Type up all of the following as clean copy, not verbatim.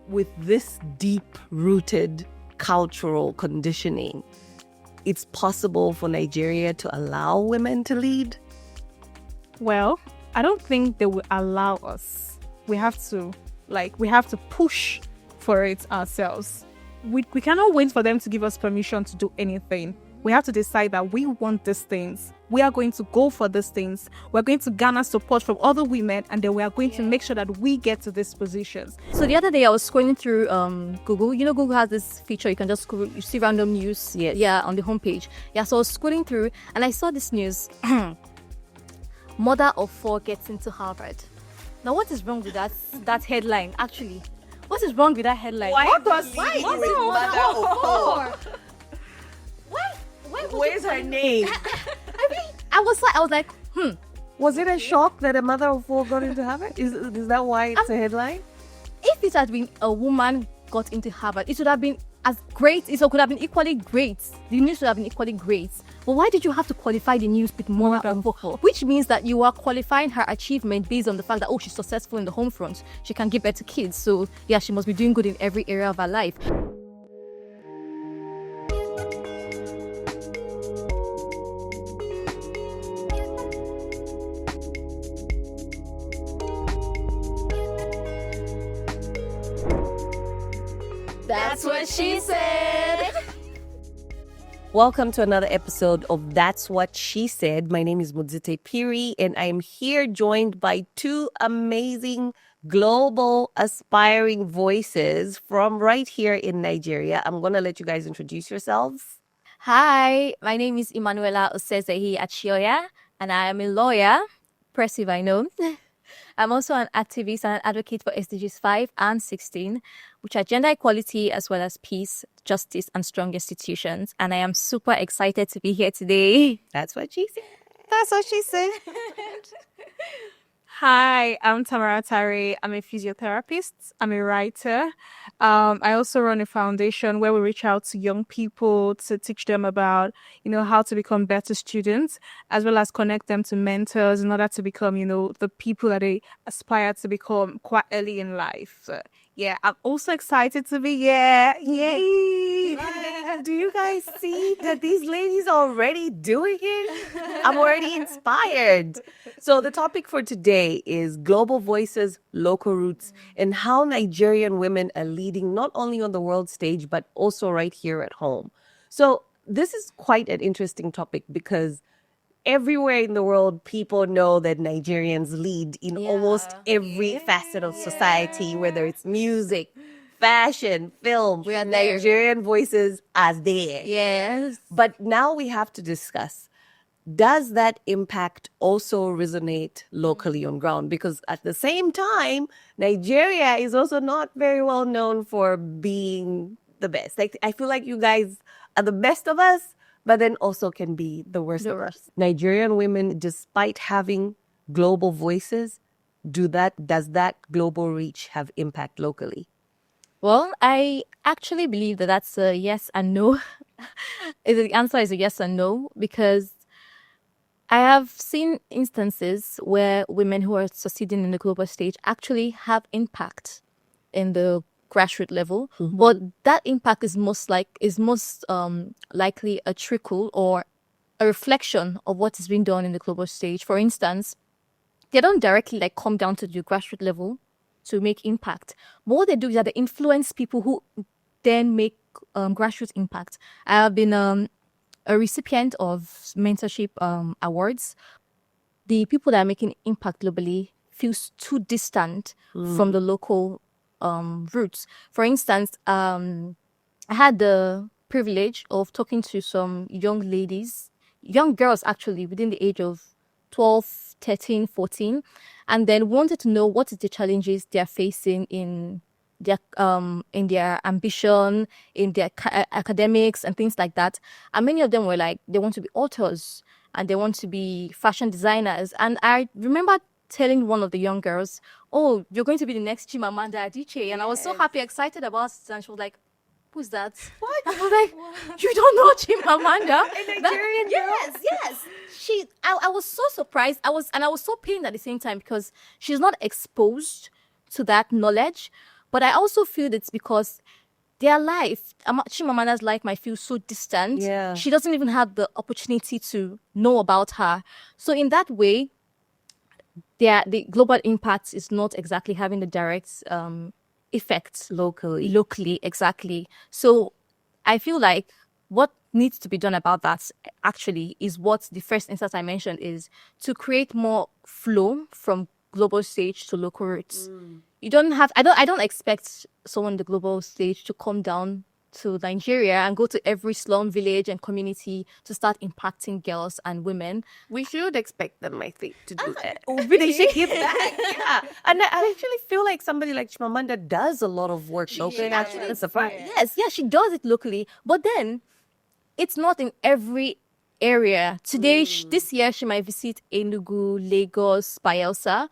with this deep-rooted cultural conditioning, it's possible for Nigeria to allow women to lead? Well, I don't think they will allow us. We have to push for it ourselves. We cannot wait for them to give us permission to do anything. We have to decide that we want these things. We are going to go for these things. We're going to garner support from other women, and then we are going to make sure that we get to these positions. So the other day I was scrolling through Google. You know, Google has this feature you can just scroll, you see random news. Yes. Yeah, on the homepage. Yeah, so I was scrolling through and I saw this news. Mother of 4 gets into Harvard. Now, what is wrong with that headline? Actually, what is wrong with that headline? Why What is why mother of 4? Where's her name? I was like, Was it a shock that a mother of 4 got into Harvard? Is that why it's a headline? if it had been a woman got into Harvard, it would have been as great. It could have been equally great. The news would have been equally great. But why did you have to qualify the news with more than 4? Which means that you are qualifying her achievement based on the fact that, she's successful in the home front. She can give birth to kids. So, yeah, she must be doing good in every area of her life. That's what she said. Welcome to another episode of That's What She Said. My name is Mudzite Piri, and I am here joined by 2 amazing global aspiring voices from right here in Nigeria. I'm going to let you guys introduce yourselves. Hi, my name is Emanuela Osezehi Achioya, and I am a lawyer. Impressive, I know. I'm also an activist and an advocate for SDGs 5 and 16, which are gender equality as well as peace, justice, and strong institutions. And I am super excited to be here today. That's what she said. That's what she said. Hi, I'm Tamara Tare. I'm a physiotherapist. I'm a writer. I also run a foundation where we reach out to young people to teach them about, how to become better students, as well as connect them to mentors in order to become, the people that they aspire to become quite early in life. So, yeah, I'm also excited to be here. Yay! Do you guys see that these ladies are already doing it? I'm already inspired. So the topic for today is global voices, local roots, and how Nigerian women are leading not only on the world stage, but also right here at home. So this is quite an interesting topic because everywhere in the world, people know that Nigerians lead in almost every facet of society, whether it's music, fashion, film. We are there. Nigerian voices are there. Yes. But now we have to discuss, does that impact also resonate locally on ground? Because at the same time, Nigeria is also not very well known for being the best. Like, I feel like you guys are the best of us, but then also can be the worst of us. Nigerian women, despite having global voices, does that global reach have impact locally? Well, I actually believe that that's a yes and no. The answer is a yes and no, because I have seen instances where women who are succeeding in the global stage actually have impact in the grassroots level, but that impact is most likely a trickle or a reflection of what is being done in the global stage. For instance, they don't directly come down to the grassroots level to make impact, but what they do is that they influence people who then make grassroots impact. I have been a recipient of mentorship awards. The people that are making impact globally feels too distant from the local roots. For instance, I had the privilege of talking to some young girls actually, within the age of 12, 13, 14, and then wanted to know what is the challenges they are facing in their ambition, in their academics and things like that. And many of them were like, they want to be authors and they want to be fashion designers. And I remember telling one of the young girls, "Oh, you're going to be the next Chimamanda Adichie." And I was so happy, excited about it. And she was like, "Who's that?" What? I was like, "You don't know Chimamanda?" A Nigerian girl? Yes. I was so surprised. I was so pained at the same time because she's not exposed to that knowledge. But I also feel it's because their life, Chimamanda's life might feel so distant. Yeah. She doesn't even have the opportunity to know about her. So in that way, the global impact is not exactly having the direct effects locally, exactly. So I feel like what needs to be done about that actually is what the first instance I mentioned is to create more flow from global stage to local roots. You don't have I don't expect someone on the global stage to come down to Nigeria and go to every slum village and community to start impacting girls and women. We should expect them, I think, to do that. really? They should give back. Yeah. And I actually feel like somebody like Chimamanda does a lot of work locally. Actually, it's surprising. Yes, yeah, she does it locally, but then it's not in every area. Today, this year, she might visit Enugu, Lagos, Bayelsa,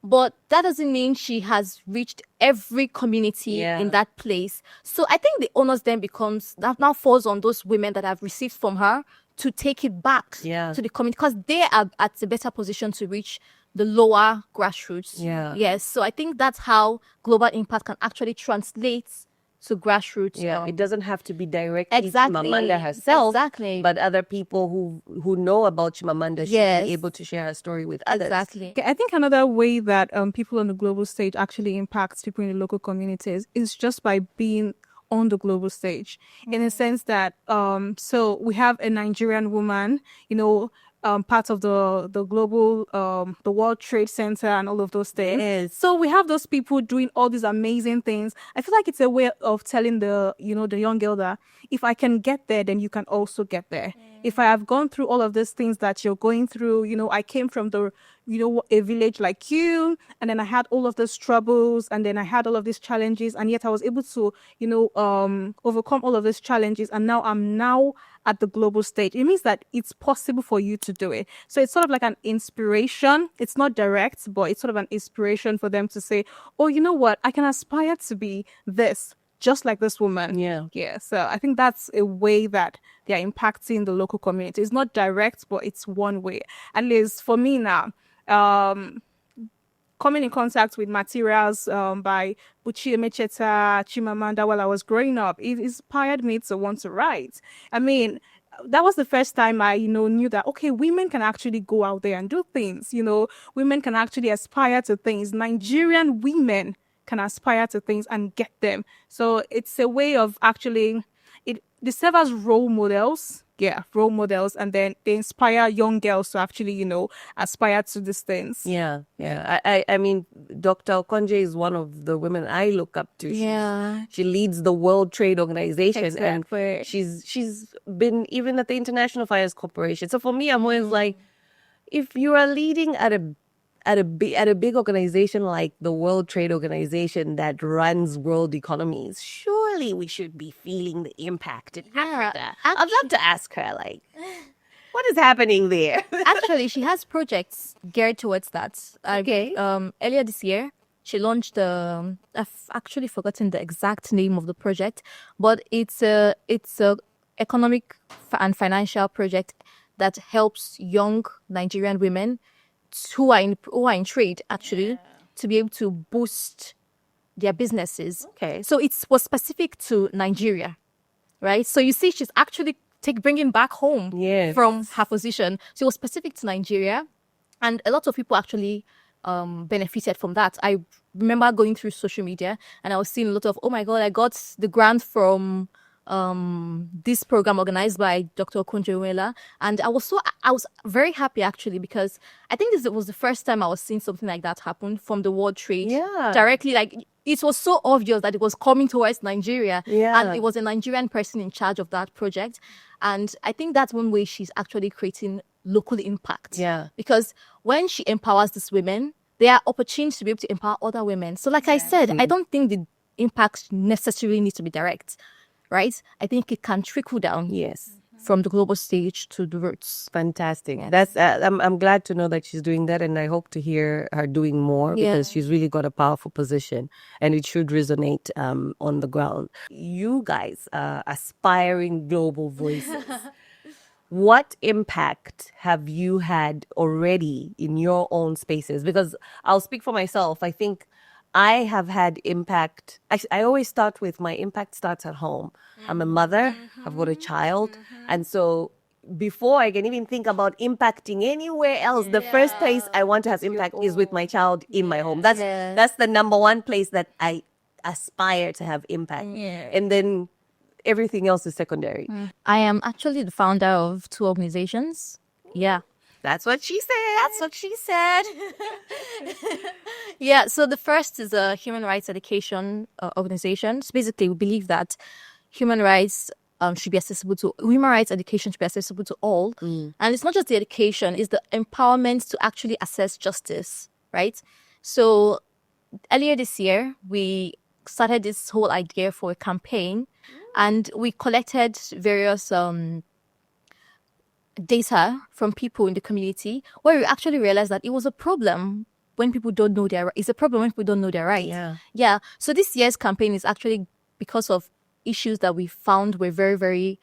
but that doesn't mean she has reached every community Yeah. in that place. So I think the onus then becomes that now falls on those women that have received from her to take it back Yeah. to the community because they are at a better position to reach the lower grassroots. Yeah. Yes. So I think that's how global impact can actually translate to grassroots. Yeah, it doesn't have to be directly Exactly. Chimamanda herself, Exactly. but other people who know about Chimamanda should Yes. be able to share her story with others. Exactly. Okay, I think another way that people on the global stage actually impacts people in the local communities is just by being on the global stage, in a sense that so we have a Nigerian woman, part of the global the World Trade Center and all of those things. Yes. So we have those people doing all these amazing things. I feel like it's a way of telling the young girl that if I can get there, then you can also get there. If I have gone through all of these things that you're going through, I came from a village like you, and then I had all of these troubles, and then I had all of these challenges, and yet I was able to, overcome all of these challenges, and now I'm at the global stage. It means that it's possible for you to do it. So it's sort of like an inspiration. It's not direct, but it's sort of an inspiration for them to say, oh, you know what? I can aspire to be this, just like this woman. Yeah. Yeah. So I think that's a way that they are impacting the local community. It's not direct, but it's one way. At least for me now, coming in contact with materials by Buchi Emecheta, Chimamanda while I was growing up, it inspired me to want to write. I mean, that was the first time I, knew that, okay, women can actually go out there and do things. Women can actually aspire to things. Nigerian women can aspire to things and get them. So it's a way of actually, they serve as role models. Yeah, role models, and then they inspire young girls to actually, aspire to these things. Yeah, yeah. I mean, Dr. Okonje is one of the women I look up to. Yeah. She leads the World Trade Organization, Exactly. and she's been even at the International Fires Corporation. So for me, I'm always like, if you are leading at a big organization like the World Trade Organization that runs world economies, surely we should be feeling the impact in Africa. I'd love to ask her, like, what is happening there? Actually, she has projects geared towards that. Okay. Earlier this year, she launched I've actually forgotten the exact name of the project, but it's a economic and financial project that helps young Nigerian women who are in trade actually to be able to boost their businesses. Okay. So it was specific to Nigeria, right? So you see, she's actually bringing back home Yes. from her position. So it was specific to Nigeria, and a lot of people actually benefited from that. I remember going through social media and I was seeing a lot of, oh my God, I got the grant from this program organized by Dr. Okonjo-Iweala, and I was very happy actually, because I think this was the first time I was seeing something like that happen from the World Trade directly. Like, it was so obvious that it was coming towards Nigeria, and it was a Nigerian person in charge of that project. And I think that's one way she's actually creating local impact. Yeah. Because when she empowers these women, there are opportunities to be able to empower other women. So like I said, I don't think the impact necessarily needs to be direct, right? I think it can trickle down. Yes. From the global stage to the roots. Fantastic. That's I'm glad to know that she's doing that, and I hope to hear her doing more because she's really got a powerful position, and it should resonate on the ground. You guys are aspiring global voices. What impact have you had already in your own spaces? Because I'll speak for myself. I think I have had impact. I always start with my impact starts at home. I'm a mother, I've got a child. And so before I can even think about impacting anywhere else, the first place I want to have impact is with my child in my home. That's the number one place that I aspire to have impact. And then everything else is secondary. I am actually the founder of two organizations. Yeah. That's what she said. That's what she said. Yeah, so the first is a human rights education organization. So basically, we believe that human rights should be accessible to human rights education should be accessible to all. And it's not just the education; it's the empowerment to actually access justice, right? So earlier this year, we started this whole idea for a campaign, and we collected various data from people in the community where we actually realized that it was a problem when people don't know their it's a problem when people don't know their rights. Yeah. So this year's campaign is actually because of issues that we found were very, very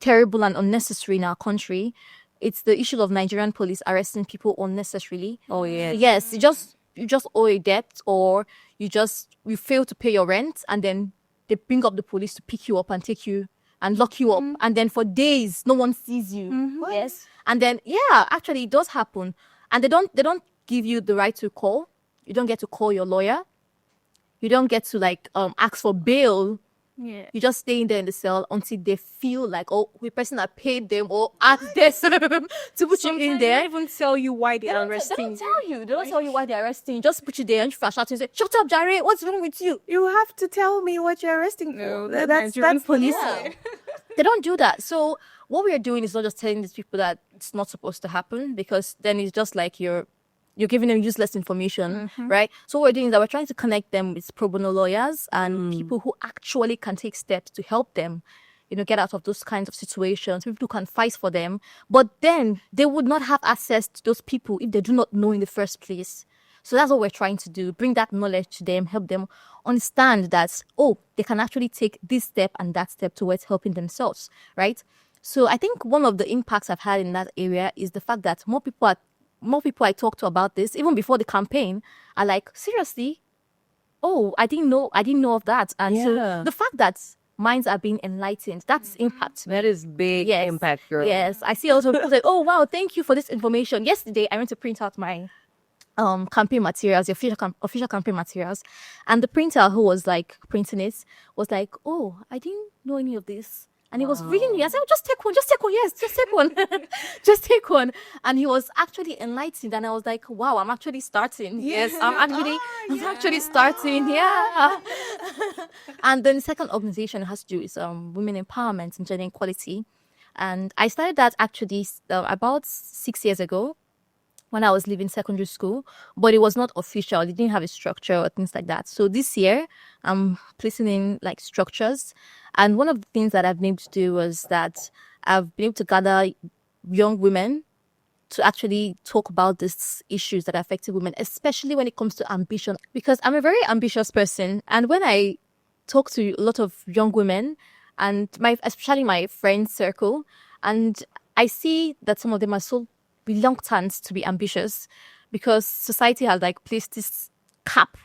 terrible and unnecessary in our country. It's the issue of Nigerian police arresting people unnecessarily. Oh, yeah. Yes, you just owe a debt, or you fail to pay your rent, and then they bring up the police to pick you up and take you and lock you up, and then for days no one sees you. Yes, and then actually it does happen, and they don't give you the right to call. You don't get to call your lawyer. You don't get to ask for bail. Yeah. You just stay in there in the cell until they feel like, oh, the person that paid them or asked them to put you in there. They don't even tell you why they're They arresting don't tell you. They don't tell you why they're arresting you. Just put you there and flash out and say, "Shut up, Jare. What's wrong with you?" You have to tell me what you're arresting No, for. that's police. Yeah. They don't do that. So what we are doing is not just telling these people that it's not supposed to happen, because then it's just like you're giving them useless information, right? So what we're doing is that we're trying to connect them with pro bono lawyers and people who actually can take steps to help them, get out of those kinds of situations, people who can fight for them. But then they would not have access to those people if they do not know in the first place. So that's what we're trying to do, bring that knowledge to them, help them understand that, they can actually take this step and that step towards helping themselves, right? So I think one of the impacts I've had in that area is the fact that more people I talk to about this, even before the campaign, are like, seriously? Oh, I didn't know of that. And so the fact that minds are being enlightened, that's impact. That is big impact, girl. Yes. I see also people say, oh, wow, thank you for this information. Yesterday, I went to print out my campaign materials, the official campaign materials. And the printer who was printing it was like, oh, I didn't know any of this. And he was reading me. I said, oh, just take one. Yes, just take one. Just take one. And he was actually enlightened. And I was like, wow, I'm actually starting. Yes, I'm actually starting. Yeah. And then the second organization has to do with women empowerment and gender equality. And I started that actually about 6 years ago, when I was leaving secondary school, but it was not official. It didn't have a structure or things like that. So this year, I'm placing in structures. And one of the things that I've been able to do was that I've been able to gather young women to actually talk about these issues that are affecting women, especially when it comes to ambition. Because I'm a very ambitious person. And when I talk to a lot of young women, and especially my friend circle, and I see that some of them are so reluctant to be ambitious because society has placed this cap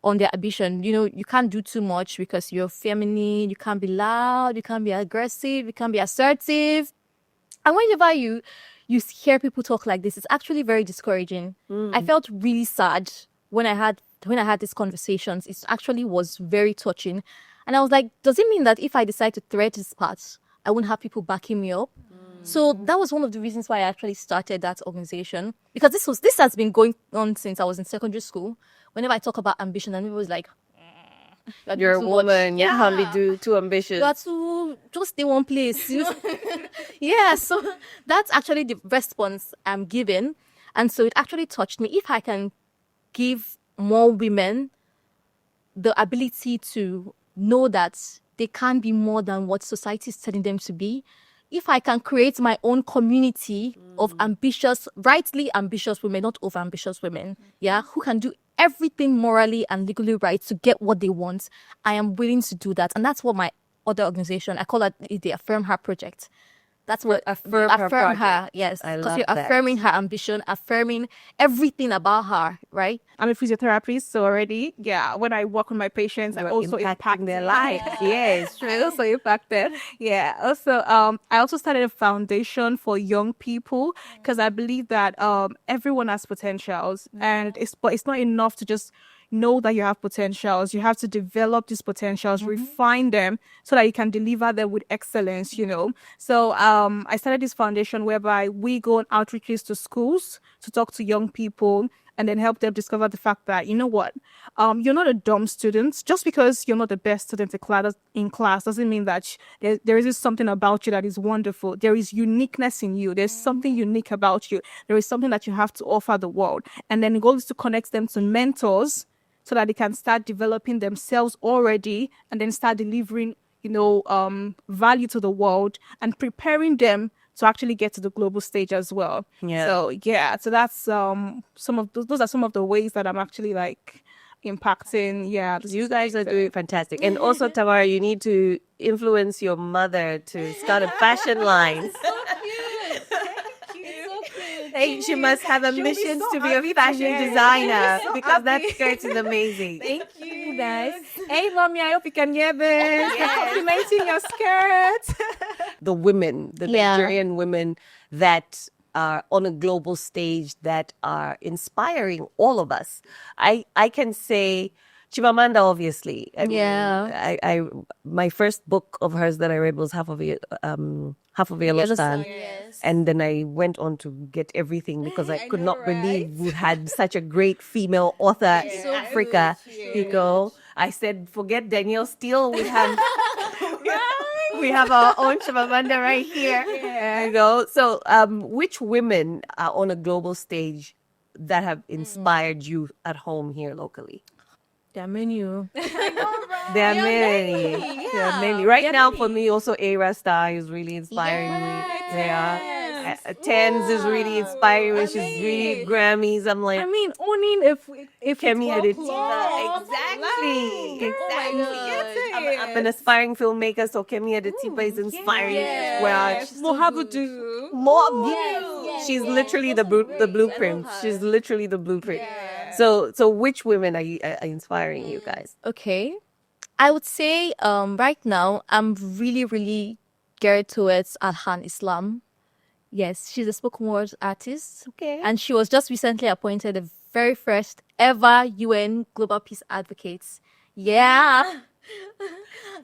on their ambition. You can't do too much because you're feminine, you can't be loud, you can't be aggressive, you can't be assertive. And whenever you hear people talk like this, it's actually very discouraging. I felt really sad when I had these conversations. It actually was very touching. And I was like, does it mean that if I decide to tread this path, I won't have people backing me up? So that was one of the reasons why I actually started that organization, because this has been going on since I was in secondary school. Whenever I talk about ambition, and people was like, you're a woman, you can't be too ambitious. You have to just stay one place. Yeah, so that's actually the response I'm giving. And so it actually touched me. If I can give more women the ability to know that they can be more than what society is telling them to be, if I can create my own community of rightly ambitious women, not over-ambitious women, who can do everything morally and legally right to get what they want, I am willing to do that. And that's what my other organization, I call it the Affirm Her Project. That's what Affirm her affirm her. project. Yes, I because love you're that. affirming her ambition, affirming everything about her, right? I'm a physiotherapist, so already, yeah, when I work with my patients, I We're also impacting impact their lives. Yes. I also impacted. Yeah. Also, I also started a foundation for young people because I believe that everyone has potentials, and it's not enough to just know that you have potentials. You have to develop these potentials, refine them so that you can deliver them with excellence, you know. So I started this foundation whereby we go on outreaches to schools to talk to young people and then help them discover the fact that, you know what, you're not a dumb student. Just because you're not the best student in class doesn't mean that there is something about you that is wonderful. There is uniqueness in you. There's something unique about you. There is something that you have to offer the world. And then the goal is to connect them to mentors so that they can start developing themselves already and then start delivering, value to the world and preparing them to actually get to the global stage as well. Yeah. So that's some of those are some of the ways that I'm actually like impacting. Yeah, You guys are doing fantastic. And also, Tamara, you need to influence your mother to start a fashion line. Hey, she must have ambitions to be a fashion designer because that skirt is amazing. Thank you, guys. Hey, mommy, I hope you can hear this. They're complimenting your skirt. The women, the Yeah. Nigerian women that are on a global stage that are inspiring all of us. I can say Chimamanda, obviously. I mean, Yeah. I my first book of hers that I read was Half of a Yellow Sun. Yes. And then I went on to get everything because I could not believe we had such a great female author in Africa. You know, I said, forget Danielle Steele. We have our own Chimamanda right here. You know, so which women are on a global stage that have inspired you at home here locally? Their menu. There are many. There are many. Right now, for me, also Era Star is really inspiring me. Yeah. Tens is really inspiring me. She's really Grammys. I'm like, I mean, owning if Kemi it's Adetiba. Exactly. God. I'm an aspiring filmmaker, so Kemi Adetiba is inspiring me as well. She's Mohabudu. She's literally the blueprint. She's literally the blueprint. So which women are inspiring you guys? Okay. I would say right now I'm really, really geared towards Alhan Islam. Yes, she's a spoken word artist. Okay. And she was just recently appointed the very first ever UN Global Peace Advocate. Yeah.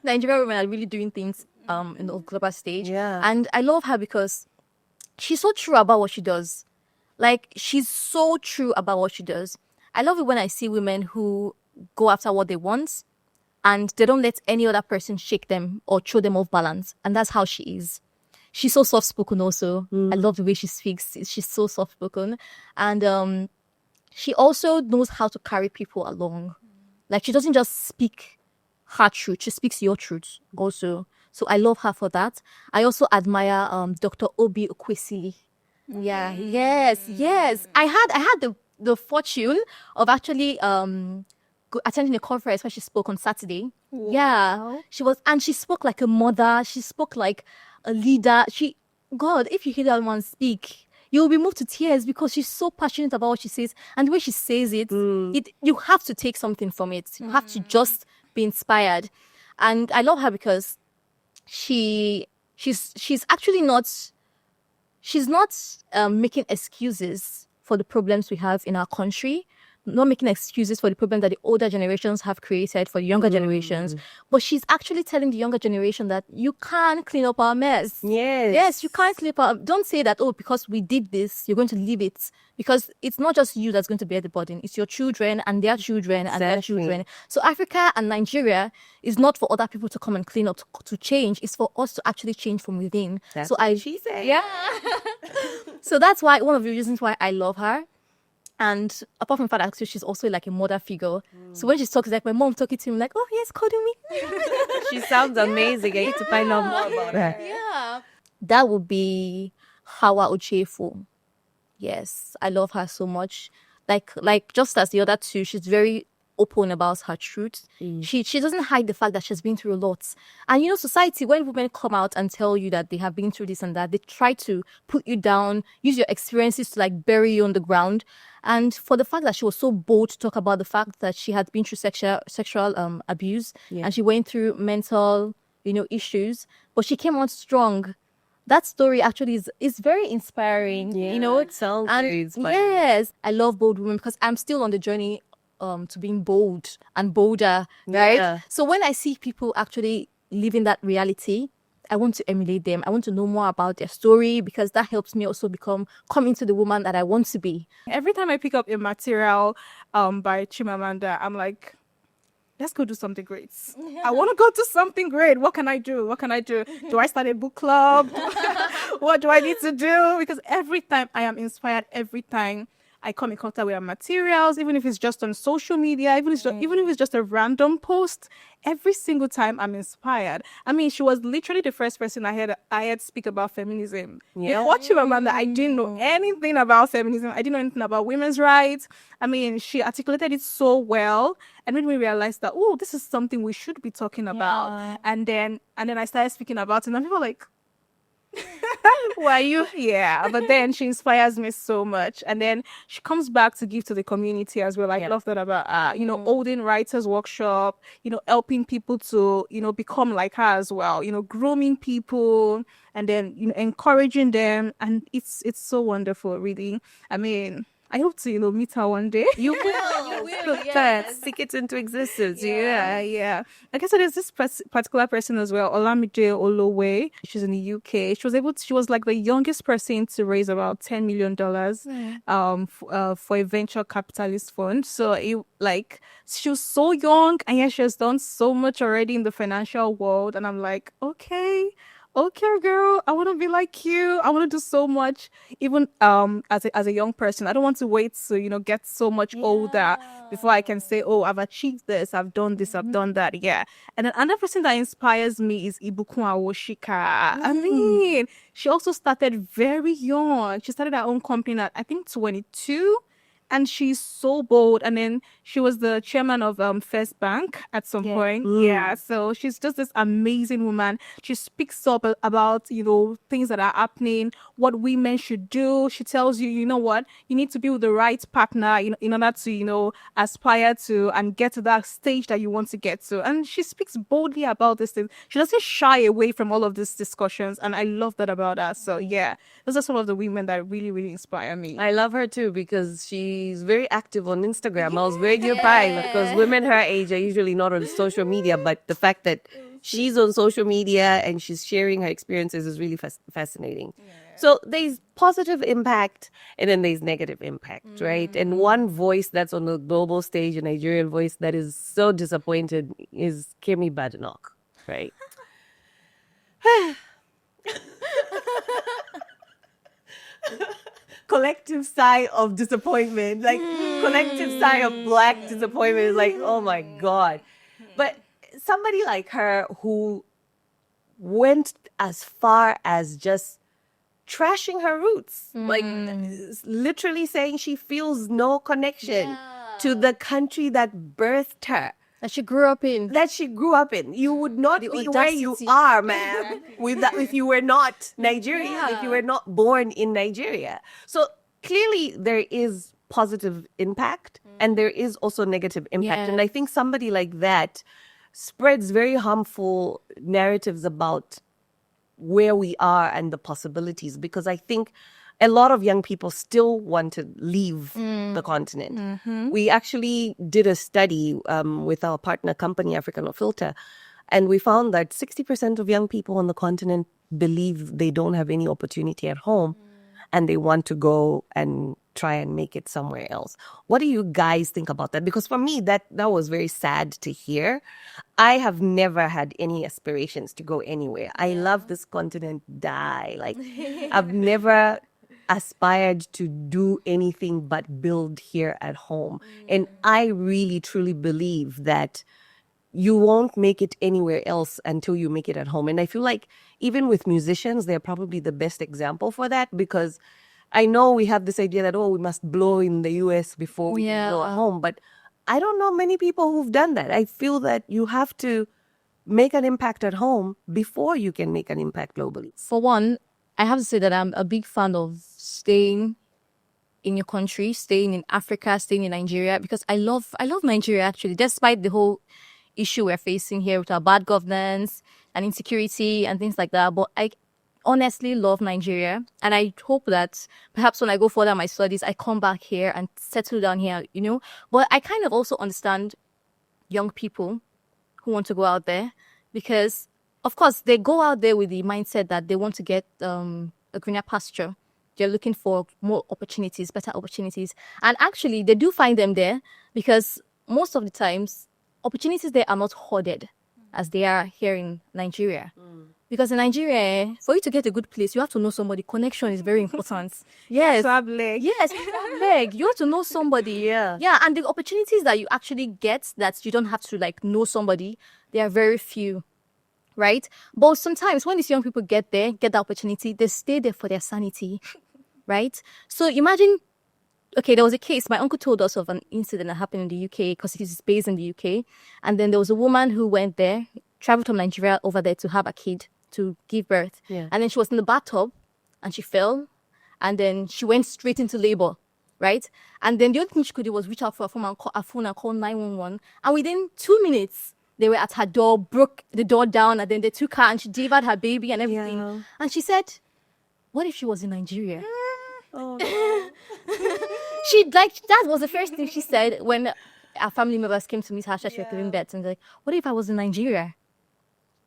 Nigerian women are really doing things in the global stage. Yeah. And I love her because she's so true about what she does. Like, she's so true about what she does. I love it when I see women who go after what they want and they don't let any other person shake them or throw them off balance. And that's how she is. She's so soft-spoken also. I love the way she speaks. She's so soft-spoken. And she also knows how to carry people along. Like, she doesn't just speak her truth. She speaks your truth also. So I love her for that. I also admire Dr. Obi Okwesili. Yeah. Yes. I had the fortune of actually attending a conference where she spoke on Saturday. Wow. Yeah. She spoke like a mother. She spoke like a leader. God, if you hear that woman speak, you'll be moved to tears because she's so passionate about what she says. And the way she says it, you have to take something from it. You have to just be inspired. And I love her because she's actually not making excuses for the problems we have in our country, not making excuses for the problem that the older generations have created for the younger generations, but she's actually telling the younger generation that you can't clean up our mess. Yes, you can't clean up don't say that, because we did this, you're going to leave it. Because it's not just you that's going to bear the burden. It's your children and their children and their children. So Africa and Nigeria is not for other people to come and clean up, to change. It's for us to actually change from within. That's what she said. Yeah. So that's why one of the reasons why I love her. And apart from the fact that actually she's also like a mother figure. So when she talks, like my mom talking to me, like, oh yes, cuddle me. She sounds amazing. I need to find out more about her. Yeah. That would be Hawa Ochefu. Yes, I love her so much. Like just as the other two, she's very open about her truth. She doesn't hide the fact that she's been through a lot. And you know, society, when women come out and tell you that they have been through this and that, they try to put you down, use your experiences to like bury you on the ground. And for the fact that she was so bold to talk about the fact that she had been through sexual abuse, and she went through mental, issues, but she came out strong. That story actually is very inspiring. It sounds very inspiring. Yes, I love bold women because I'm still on the journey to being bold and bolder, right? Yeah. So when I see people actually living that reality, I want to emulate them. I want to know more about their story because that helps me also come into the woman that I want to be. Every time I pick up a material by Chimamanda, I'm like, let's go do something great. I want to go do something great. What can I do? What can I do? Do I start a book club? What do I need to do? Because every time I am inspired, every time I come in contact with her materials, even if it's just on social media, even if it's just a random post, every single time I'm inspired. I mean, she was literally the first person I had speak about feminism. Yeah. Before Chimamanda, I didn't know anything about feminism. I didn't know anything about women's rights. I mean, she articulated it so well and made me realize that, oh, this is something we should be talking about. And then I started speaking about it, and people were like, why you? Yeah, but then she inspires me so much, and then she comes back to give to the community as well. I love that about Olden Writers Workshop, helping people to become like her as well, grooming people and then encouraging them, and it's so wonderful, really. I mean, I hope to meet her one day. You will. yes. Speak it into existence. Yeah. I guess there's this particular person as well, Olamide Olowe. She's in the UK. She was like the youngest person to raise about $10 million for a venture capitalist fund. So she was so young, and yet she has done so much already in the financial world. And I'm like, okay, girl, I want to be like you. I want to do so much, even as a young person. I don't want to wait to get so much older before I can say, oh, I've achieved this, I've done this, I've done that. Yeah. And then another person that inspires me is Ibukun Awoshika. I mean, she also started very young. She started her own company at I think 22. And she's so bold. And then she was the chairman of First Bank at some point. Yeah. So she's just this amazing woman. She speaks up about, things that are happening, what women should do. She tells you, you know what, you need to be with the right partner in order to, aspire to and get to that stage that you want to get to. And she speaks boldly about this thing. She doesn't shy away from all of these discussions. And I love that about her. So yeah, those are some of the women that really, really inspire me. I love her too because she's very active on Instagram. I was very surprised because women her age are usually not on social media, but the fact that she's on social media and she's sharing her experiences is really fascinating. So there's positive impact and then there's negative impact, right? And one voice that's on the global stage, a Nigerian voice that is so disappointed is Kemi Badenoch, right? Collective sigh of disappointment, like collective sigh of Black disappointment is like, oh my God. But somebody like her who went as far as just trashing her roots, like literally saying she feels no connection to the country that birthed her. That she grew up in. You would not be where you are, ma'am, if you were not Nigerian, if you were not born in Nigeria. So clearly there is positive impact and there is also negative impact. And I think somebody like that spreads very harmful narratives about where we are and the possibilities, because I think a lot of young people still want to leave the continent. We actually did a study with our partner company, African No Filter, and we found that 60% of young people on the continent believe they don't have any opportunity at home and they want to go and try and make it somewhere else. What do you guys think about that? Because for me, that was very sad to hear. I have never had any aspirations to go anywhere. I love this continent, Like, I've never aspired to do anything but build here at home. And I really, truly believe that you won't make it anywhere else until you make it at home. And I feel like even with musicians, they're probably the best example for that, because I know we have this idea that, we must blow in the US before we can go at home. But I don't know many people who've done that. I feel that you have to make an impact at home before you can make an impact globally. For one, I have to say that I'm a big fan of staying in your country, staying in Africa, staying in Nigeria, because I love Nigeria actually, despite the whole issue we're facing here with our bad governance and insecurity and things like that. But I honestly love Nigeria, and I hope that perhaps when I go further my studies, I come back here and settle down here, you know. But I kind of also understand young people who want to go out there because, of course, they go out there with the mindset that they want to get a greener pasture. They're looking for more opportunities, better opportunities. And actually, they do find them there because most of the times, opportunities there are not hoarded as they are here in Nigeria. Because in Nigeria, for you to get a good place, you have to know somebody. Connection is very important. Yes. Swab leg. Yes, leg. You have to know somebody. Yeah. Yeah, and the opportunities that you actually get that you don't have to like know somebody, they are very few. Right? But sometimes when these young people get there, get the opportunity, they stay there for their sanity. Right? So imagine, okay, there was a case, my uncle told us of an incident that happened in the UK because he's based in the UK. And then there was a woman who went there, traveled from Nigeria over there to have a kid, to give birth. Yeah. And then she was in the bathtub and she fell. And then she went straight into labor, right? And then the only thing she could do was reach out for a phone and call 911. And within 2 minutes, they were at her door, broke the door down, and then they took her and she delivered her baby and everything. Yeah. And she said, what if she was in Nigeria? Oh, no. That was the first thing she said when our family members came to meet her. She was giving birth, and like, what if I was in Nigeria?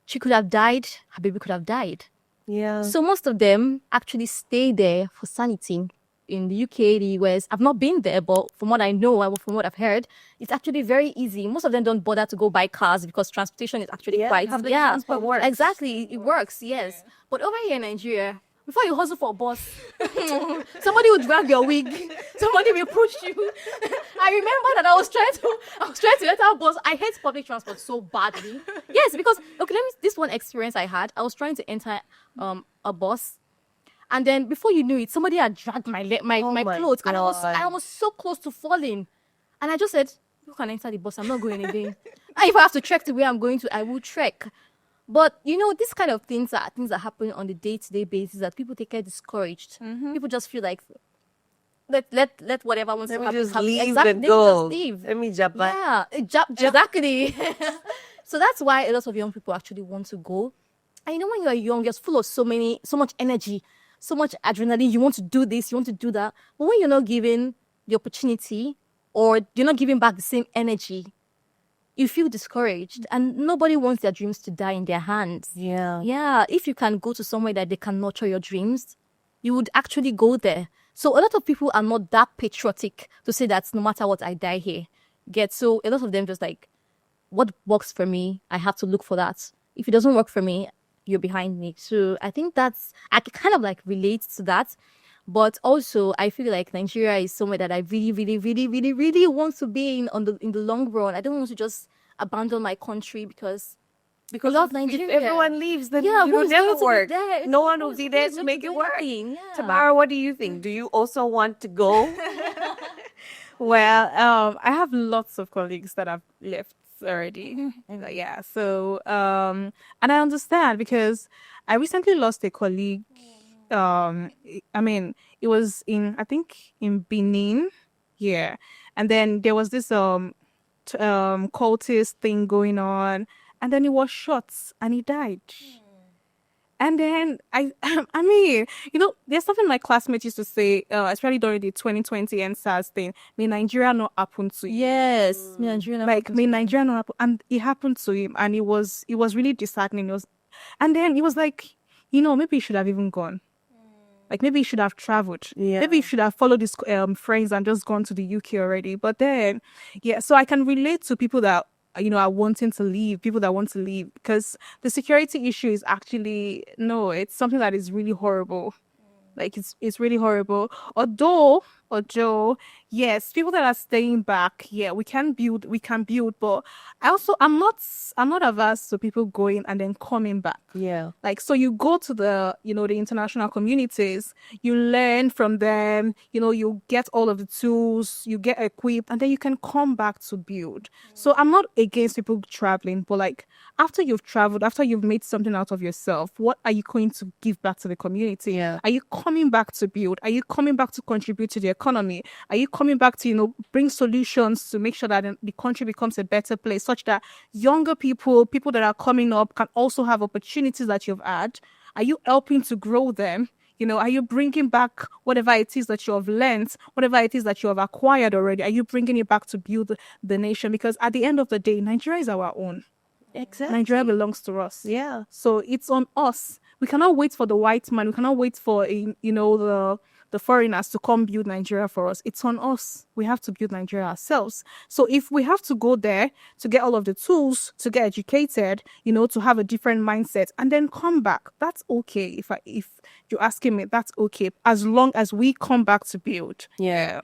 She could have died. Her baby could have died. Yeah. So most of them actually stay there for sanity. In the UK, the US, I've not been there, but from what I know and from what I've heard, it's actually very easy. Most of them don't bother to go buy cars because transportation is actually quite public transport works. Exactly, it works. Yes, but over here in Nigeria, before you hustle for a bus, somebody will grab your wig, somebody will push you. I remember that I was trying to enter a bus. I hate public transport so badly. Yes, because this one experience I had. I was trying to enter a bus. And then before you knew it, somebody had dragged my my clothes. And God. I was so close to falling. And I just said, you can enter the bus. I'm not going again. And if I have to trek to where I'm going to, I will trek. But, you know, these kind of things are things that happen on the day-to-day basis that people get discouraged. People just feel like, let whatever wants Let to me happen. just happen. leave Exactly. and They go. just leave. Let me jump back. Yeah, exactly. So that's why a lot of young people actually want to go. And you know, when you are young, you're full of so much energy, so much adrenaline. You want to do this, you want to do that. But when you're not given the opportunity or you're not giving back the same energy, you feel discouraged. And nobody wants their dreams to die in their hands. Yeah. Yeah, if you can go to somewhere that they can nurture your dreams, you would actually go there. So a lot of people are not that patriotic to say that no matter what, I die here. So a lot of them just like, what works for me, I have to look for that. If it doesn't work for me, you're behind me. So I think I kind of like relate to that. But also, I feel like Nigeria is somewhere that I really, really, really, really, really want to be in the long run. I don't want to just abandon my country because I love Nigeria. If everyone leaves, then Yeah, it will who's never going to be work. there? No one will be there Who's to going make do it work. anything? Yeah. Tamara, what do you think? Do you also want to go? Well, I have lots of colleagues that have left already. Yeah. So, and I understand because I recently lost a colleague. I mean, it was I think in Benin. Yeah. And then there was this cultist thing going on, and then he was shot and he died. And then I mean, you know, there's something my classmates used to say, especially during the 2020 NSAS thing. May Nigeria not happen to you. Yes, me and Nigeria. Like may Nigeria not happen, and it happened to him, and it was really disheartening. And then he was like, you know, maybe he should have even gone. Like maybe he should have traveled. Yeah. Maybe he should have followed his friends and just gone to the UK already. But then, yeah, so I can relate to people that, you know, are wanting to leave, people that want to leave, because the security issue is actually, no, it's something that is really horrible. Like it's really horrible. Although or Joe, yes, people that are staying back, yeah, we can build, but I'm not averse to people going and then coming back. Yeah. Like, so you go to the international communities, you learn from them, you get all of the tools, you get equipped, and then you can come back to build. So I'm not against people traveling, but like after you've traveled, after you've made something out of yourself, what are you going to give back to the community? Yeah. Are you coming back to build? Are you coming back to contribute to the economy? Are you coming back to, bring solutions to make sure that the country becomes a better place, such that younger people that are coming up can also have opportunities that you've had? Are you helping to grow them? Are you bringing back whatever it is that you have learned, whatever it is that you have acquired already? Are you bringing it back to build the nation? Because at the end of the day, Nigeria is our own. Nigeria Exactly. belongs to us. Yeah. So it's on us. We cannot wait for the white man. We cannot wait for the foreigners to come build Nigeria for us. It's on us. We have to build Nigeria ourselves. So if we have to go there to get all of the tools, to get educated, to have a different mindset, and then come back, that's okay. If you're asking me, that's okay, as long as we come back to build. Yeah.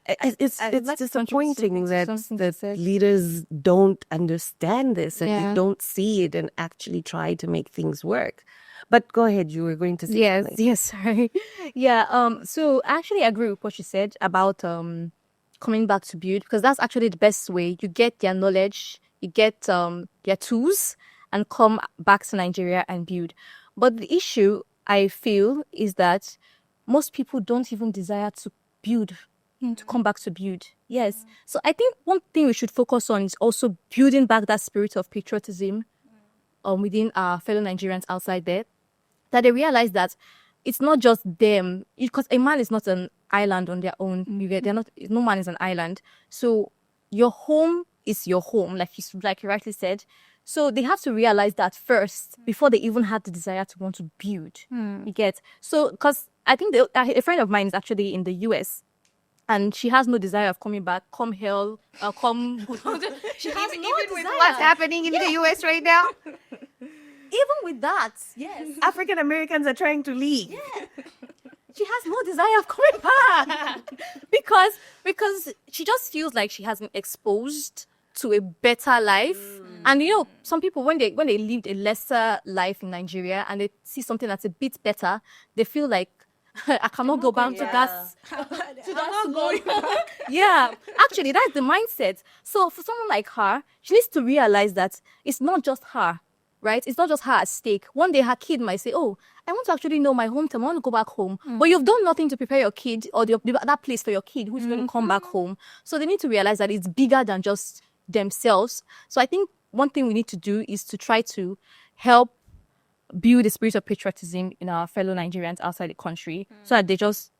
It's I'd like to contribute disappointing that something you said. leaders don't understand this and they Yeah. don't see it and actually try to make things work. But go ahead, you were going to say Yes, something. yes, sorry. Yeah, so actually I agree with what you said about coming back to build, because that's actually the best way. You get their knowledge, you get their tools, and come back to Nigeria and build. But the issue I feel is that most people don't even desire to build, to come back to build. Yes. So I think one thing we should focus on is also building back that spirit of patriotism within our fellow Nigerians outside there, that they realize that it's not just them, because a man is not an island on their own. They're not. No man is an island. So your home is your home, like you rightly said. So they have to realize that first before they even have the desire to want to build. You get, so because I think a friend of mine is actually in the US. And she has no desire of coming back. Come hell, come. She has no Even with desire. what's happening in the US right now, Even with that, yes. African Americans are trying to leave. She has no desire of coming back because she just feels like she hasn't exposed to a better life. And some people when they lived a lesser life in Nigeria and they see something that's a bit better, they feel like I cannot go back to that. Yeah, actually, that's the mindset. So for someone like her, she needs to realize that it's not just her, right? It's not just her at stake. One day her kid might say, "Oh, I want to actually know my hometown. I want to go back home." But you've done nothing to prepare your kid or that place for your kid who's going to come back home. So they need to realize that it's bigger than just themselves. So I think one thing we need to do is to try to help build the spirit of patriotism in our fellow Nigerians outside the country, so that they just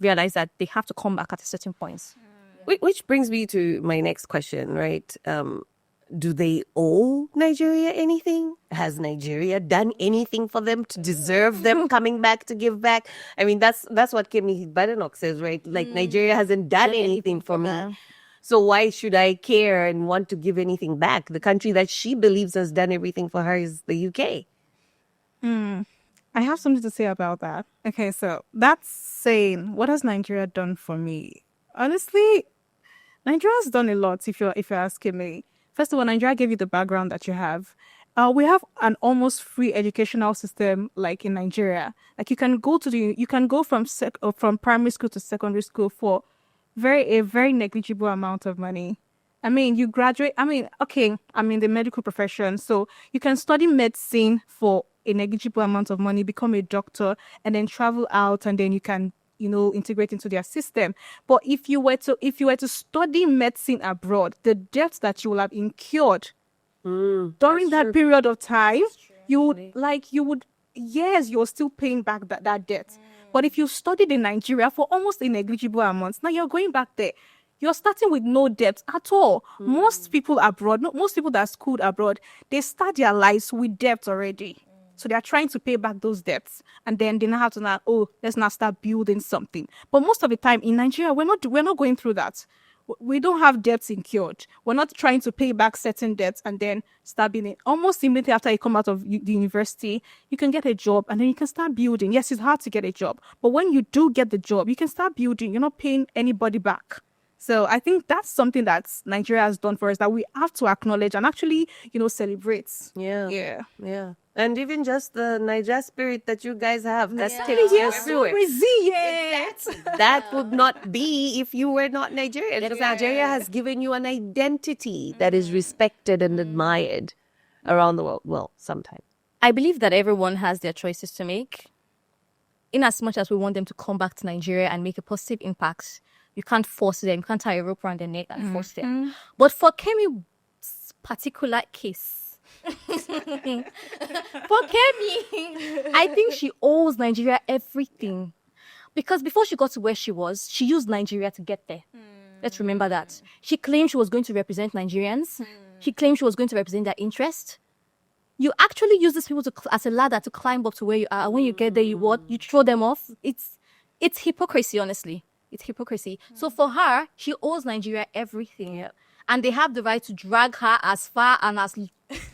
realize that they have to come back at a certain point. Which brings me to my next question, right? Do they owe Nigeria anything? Has Nigeria done anything for them to deserve them coming back to give back? I mean, that's what Kemi Badenoch says, right? Like, Nigeria hasn't done anything for me. So why should I care and want to give anything back? The country that she believes has done everything for her is the UK. I have something to say about that. Okay, so that's saying, what has Nigeria done for me? Honestly, Nigeria's done a lot. If you're asking me, first of all, Nigeria gave you the background that you have. We have an almost free educational system, like in Nigeria. Like you can go from primary school to secondary school for a very negligible amount of money. I mean, you graduate. I mean, okay, I'm in the medical profession, so you can study medicine for a negligible amount of money, become a doctor, and then travel out, and then you can, integrate into their system. But if you were to study medicine abroad, the debts that you will have incurred during that period of time, yes, you're still paying back that debt. But if you studied in Nigeria for almost a negligible amount, now you're going back there. You're starting with no debt at all. Most people abroad, most people that are schooled abroad, they start their lives with debt already. So they're trying to pay back those debts. And then they now have to let's now start building something. But most of the time in Nigeria, we're not going through that. we don't have debts incurred. We're not trying to pay back certain debts and then start building. Almost immediately after you come out of the university, you can get a job and then you can start building. Yes, it's hard to get a job, but when you do get the job, you can start building. You're not paying anybody back. So I think that's something that Nigeria has done for us that we have to acknowledge and actually, celebrate. Yeah. Yeah. And even just the Niger spirit that you guys have, that's Yeah. takes you Yes, so everywhere. resilient. That would not be if you were not Nigerian. Because Nigeria has given you an identity that is respected and admired around the world. Well, sometimes. I believe that everyone has their choices to make. In as much as we want them to come back to Nigeria and make a positive impact, you can't force them. You can't tie a rope around their neck and force them. But for Kemi's particular case, for Kemi, I think she owes Nigeria everything. Because before she got to where she was, she used Nigeria to get there. Let's remember that. She claimed she was going to represent Nigerians. She claimed she was going to represent their interest. You actually use these people as a ladder to climb up to where you are. When you get there, you throw them off. It's hypocrisy, honestly. It's hypocrisy. So for her, she owes Nigeria everything. Yeah. And they have the right to drag her as far and as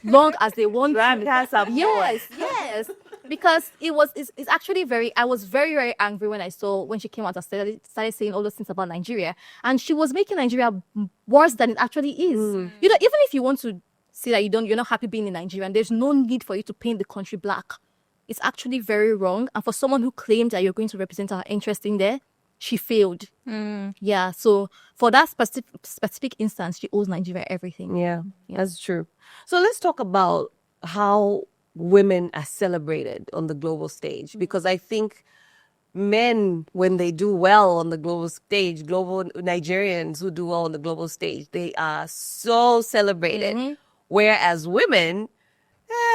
long as they want Drag to. her some Yes. Because it's actually I was very, very angry when she came out and started saying all those things about Nigeria. And she was making Nigeria worse than it actually is. Even if you want to say that you're not happy being in Nigeria, and there's no need for you to paint the country black. It's actually very wrong. And for someone who claimed that you're going to represent our interest in there, she failed. Yeah. So for that specific instance, she owes Nigeria everything. Yeah, that's true. So let's talk about how women are celebrated on the global stage, because I think men, when they do well on the global stage, global Nigerians who do well on the global stage, they are so celebrated. Whereas women,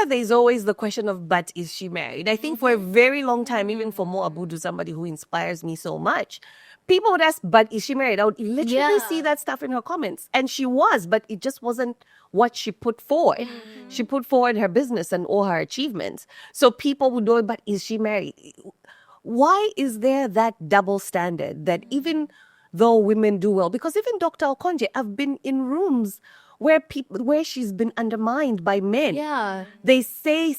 there's always the question of, but is she married? I think for a very long time, even for Mo Abudu, somebody who inspires me so much, people would ask, but is she married? I would literally see that stuff in her comments. And she was, but it just wasn't what she put forward. She put forward her business and all her achievements. So people would know, but is she married? Why is there that double standard that even though women do well? Because even Dr. Okonje, I've been in rooms where she's been undermined by men. Yeah. They say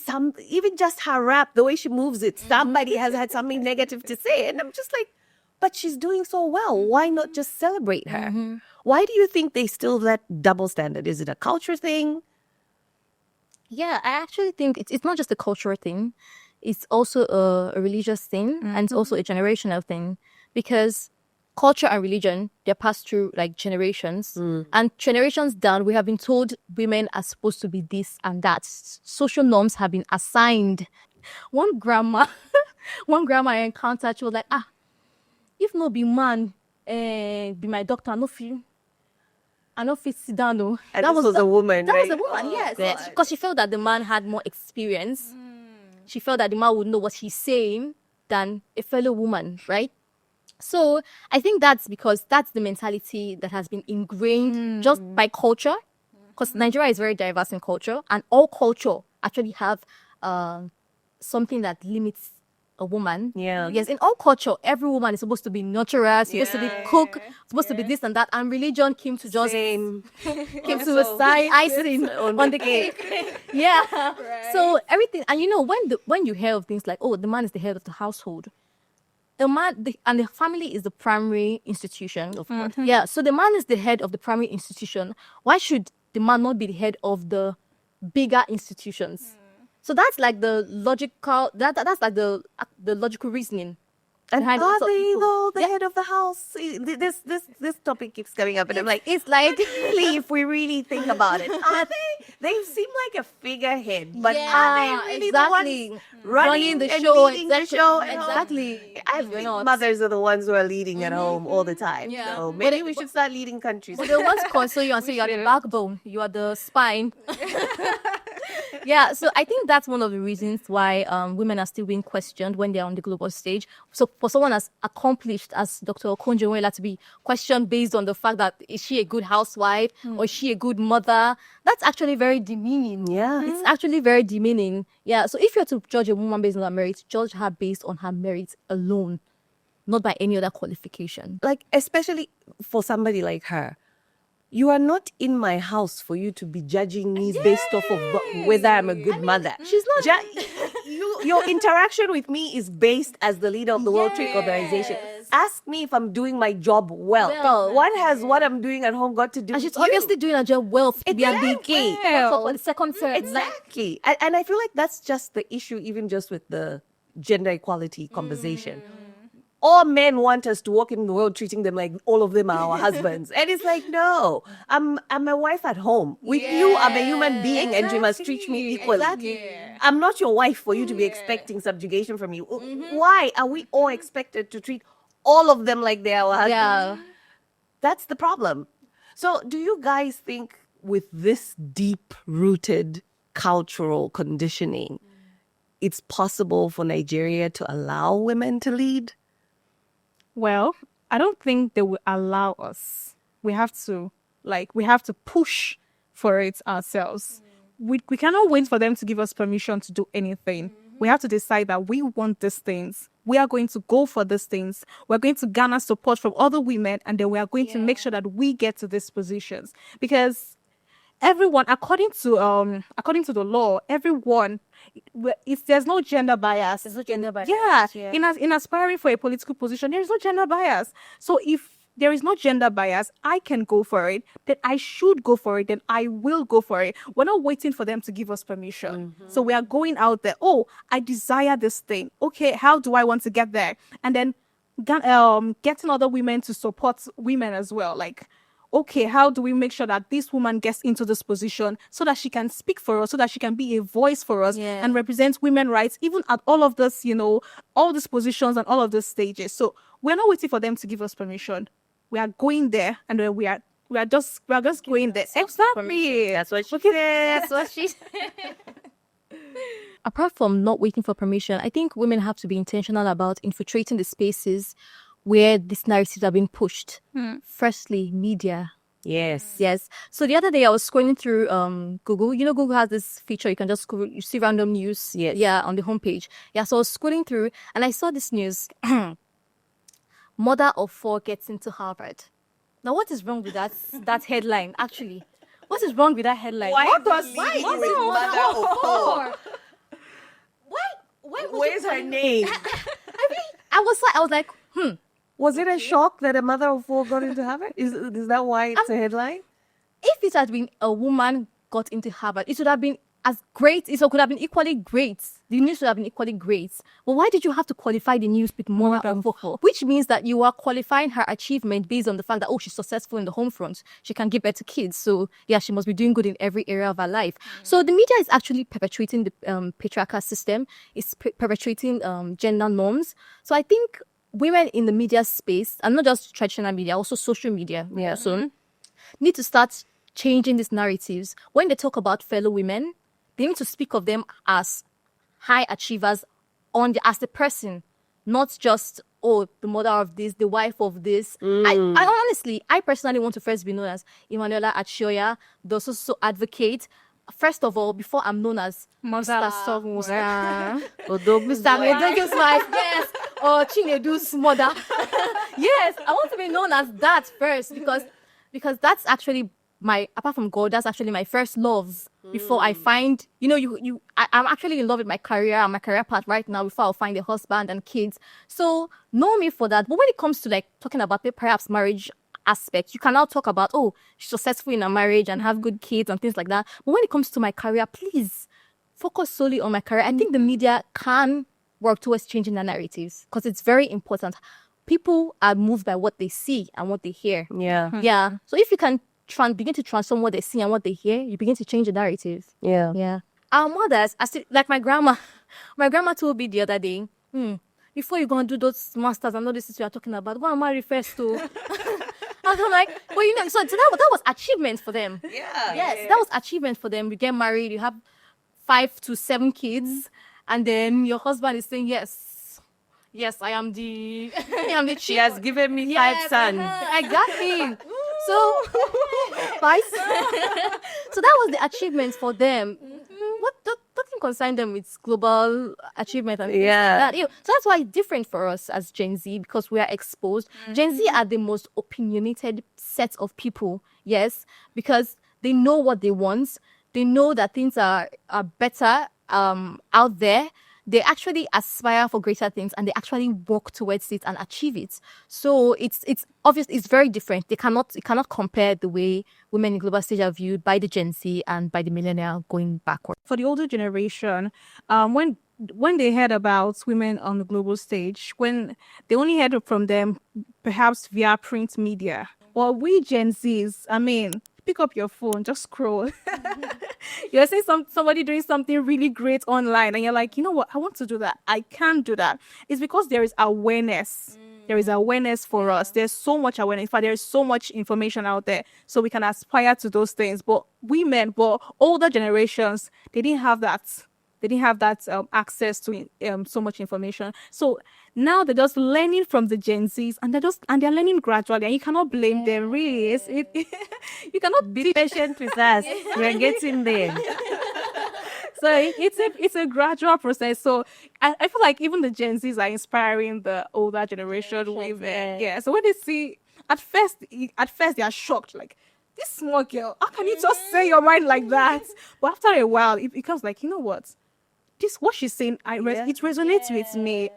even just her rap, the way she moves it, somebody has had something negative to say. And I'm just like, but she's doing so well. Why not just celebrate her? Why do you think they still that double standard? Is it a culture thing? Yeah, I actually think it's not just a cultural thing. It's also a religious thing, and it's also a generational thing, because culture and religion, they're passed through like generations, and generations down, we have been told women are supposed to be this and that. Social norms have been assigned. One grandma I encountered, she was like, if no be man, be my doctor, I no feel sit down. No. And that was a woman, That right? was a woman, Oh, yes. God. Because she felt that the man had more experience. She felt that the man would know what he's saying than a fellow woman, right? So I think that's because that's the mentality that has been ingrained just by culture. Because Nigeria is very diverse in culture, and all culture actually have something that limits a woman. Yeah. Yes, in all culture, every woman is supposed to be nurturer, supposed to be cook, supposed to be this and that, and religion came to just Same. came to a side icing on the cake. Yeah. So everything, and when you hear of things like, oh, the man is the head of the household, and the family is the primary institution. Of course. Yeah. So the man is the head of the primary institution. Why should the man not be the head of the bigger institutions? So that's like the logical. That's like the logical reasoning. And behind are lots of they people. though the head of the house? This topic keeps coming up, and I'm like, It's like really, if we really think about it, are they? They seem like a figurehead, but are they really the ones running the and show? leading the show? at home? Exactly. I think mothers are the ones who are leading at home all the time. Yeah. So maybe we should start leading countries. But they want to console you and say you are the backbone, you are the spine. Yeah, so I think that's one of the reasons why women are still being questioned when they're on the global stage. So for someone as accomplished as Dr. Okonjo-Iweala to be questioned based on the fact that is she a good housewife or is she a good mother, that's actually very demeaning. Yeah. It's actually very demeaning. Yeah, so if you're to judge a woman based on her merits, judge her based on her merits alone. not by any other qualification. Like, especially for somebody like her, you are not in my house for you to be judging me based off of whether I'm a good mother. She's not. Your interaction with me is based as the leader of the World Trade Organization. Ask me if I'm doing my job well. What has what I'm doing at home got to do And with she's you? obviously doing her job well. Exactly. For the second term. Exactly. And I feel like that's just the issue, even just with the gender equality conversation. All men want us to walk in the world treating them like all of them are our husbands. And it's like, no, I'm a wife at home. With you, I'm a human being and you must treat me equally. I'm not your wife for you to be expecting subjugation from you. Why are we all expected to treat all of them like they are our husbands? Yeah. That's the problem. So do you guys think with this deep-rooted cultural conditioning, it's possible for Nigeria to allow women to lead? Well, I don't think they will allow us. We have to push for it ourselves. We cannot wait for them to give us permission to do anything. We have to decide that we want these things. We are going to go for these things. We're going to garner support from other women, and then we are going to make sure that we get to these positions. Because everyone, according to the law, everyone, there's no gender bias. There's no gender bias. Yeah. In aspiring for a political position, there is no gender bias. So if there is no gender bias, I can go for it, then I should go for it, then I will go for it. We're not waiting for them to give us permission. So we are going out there. Oh, I desire this thing. Okay, how do I want to get there? And then getting other women to support women as well. Like, okay, how do we make sure that this woman gets into this position so that she can speak for us, so that she can be a voice for us and represent women's rights, even at all of this, all these positions and all of these stages. So we're not waiting for them to give us permission. We are going there, and we are just going there. Exactly. That's what she said. That's what she said. Apart from not waiting for permission, I think women have to be intentional about infiltrating the spaces where these narratives are being pushed. Firstly, media. Yes. Yes. So the other day I was scrolling through Google. You know, Google has this feature you can just scroll, you see random news. Yes. Yeah, on the homepage. Yeah, so I was scrolling through and I saw this news. Mother of 4 gets into Harvard. Now, what is wrong with that headline? Actually, what is wrong with that headline? Why What does was mother mother of 4? Why? Where's her name? I was like, Was it a shock that a mother of 4 got into Harvard? Is that why it's a headline? if it had been a woman got into Harvard, it would have been as great. It could have been equally great. The news would have been equally great. But why did you have to qualify the news with more than 4? Which means that you are qualifying her achievement based on the fact that, oh, she's successful in the home front. She can give birth to kids. So, yeah, she must be doing good in every area of her life. So the media is actually perpetuating the patriarchal system. It's perpetuating gender norms. So I think women in the media space, and not just traditional media, also social media, also, need to start changing these narratives. When they talk about fellow women, they need to speak of them as high achievers as the person, not just, oh, the mother of this, the wife of this. I personally want to first be known as Emanuela Achioya, those also advocate. First of all, before I'm known as Mother of Mr. Medoge's wife, yes, or Chinedu's mother. Yes, I want to be known as that first because that's actually apart from God, that's actually my first love before I find, I'm actually in love with my career and my career path right now before I'll find a husband and kids. So know me for that. But when it comes to like talking about perhaps marriage aspect, you can now talk about, oh, she's successful in a marriage and have good kids and things like that. But when it comes to my career, please focus solely on my career. I think the media can work towards changing the narratives because it's very important. People are moved by what they see and what they hear. Yeah. So if you can begin to transform what they see and what they hear, you begin to change the narrative. Yeah. Our mothers, like my grandma told me the other day, before you go and do those masters and all this you are talking about, go and marry first too. And I'm like, well, so that was achievement for them. That was achievement for them. You get married, you have 5 to 7 kids, and then your husband is saying, yes, I am the She has given me 5 sons. Exactly. So, so that was the achievement for them. Don't think concern them with global achievement and things Yeah. like that. So that's why it's different for us as Gen Z, because we are exposed. Gen Z are the most opinionated set of people, yes, because they know what they want. They know that things are better out there. They actually aspire for greater things and they actually work towards it and achieve it. So it's obvious, it's very different. It cannot compare the way women in global stage are viewed by the Gen Z and by the millennial going backward. For the older generation, when they heard about women on the global stage, when they only heard from them perhaps via print media. Well, we Gen Zs, I mean, pick up your phone, just scroll. You're seeing somebody doing something really great online, and you're like, you know what? I want to do that. I can do that. It's because there is awareness. There is awareness for us. There's so much awareness. In fact, there's so much information out there, so we can aspire to those things. But older generations, they didn't have that. They didn't have that access to so much information. So now they're just learning from the Gen Zs, and they're learning gradually, and you cannot blame them. Really, you cannot Be patient with us. We're getting there. So it's a gradual process. So I feel like even the Gen Zs are inspiring the older generation women. Yeah. So when they see at first they are shocked, like, this small girl, how can you just say your mind like that? But after a while, it becomes like, you know what? This what she's saying, it resonates with me.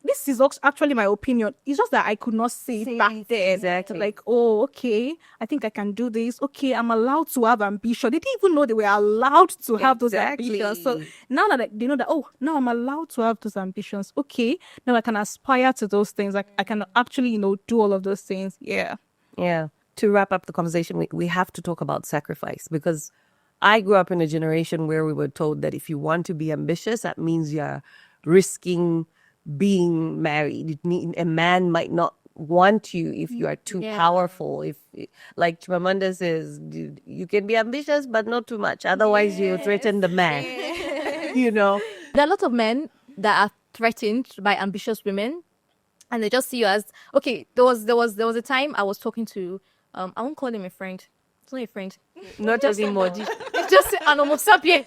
This is actually my opinion. It's just that I could not say it back then. Exactly. Like, oh, okay, I think I can do this. Okay, I'm allowed to have ambition. They didn't even know they were allowed to have those ambitions. So now that they know that, oh, now I'm allowed to have those ambitions. Okay, now I can aspire to those things. Like, I can actually, do all of those things. Yeah. Yeah. To wrap up the conversation, we have to talk about sacrifice, because I grew up in a generation where we were told that if you want to be ambitious, that means you're risking being married. A man might not want you if you are too powerful. If, like Chimamanda says, you can be ambitious, but not too much. Otherwise, you'll threaten the man. There are a lot of men that are threatened by ambitious women, and they just see you as, okay. There was a time I was talking to I won't call him a friend. It's not a friend. Not just emoji. It's just an homo sapien.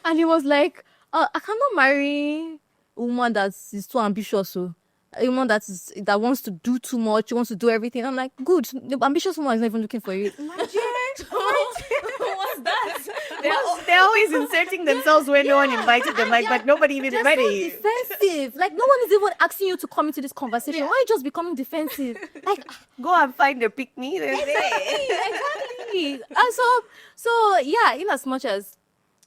And he was like, I cannot marry a woman that is too ambitious. So a woman that wants to do too much, wants to do everything. I'm like, good. The ambitious woman is not even looking for you. What's that? They're always inserting themselves where no one invited them, but nobody even They're ready. so defensive. Like, no one is even asking you to come into this conversation. Why are you just becoming defensive? Like, Go and find a pick me. exactly. And so yeah, in as much as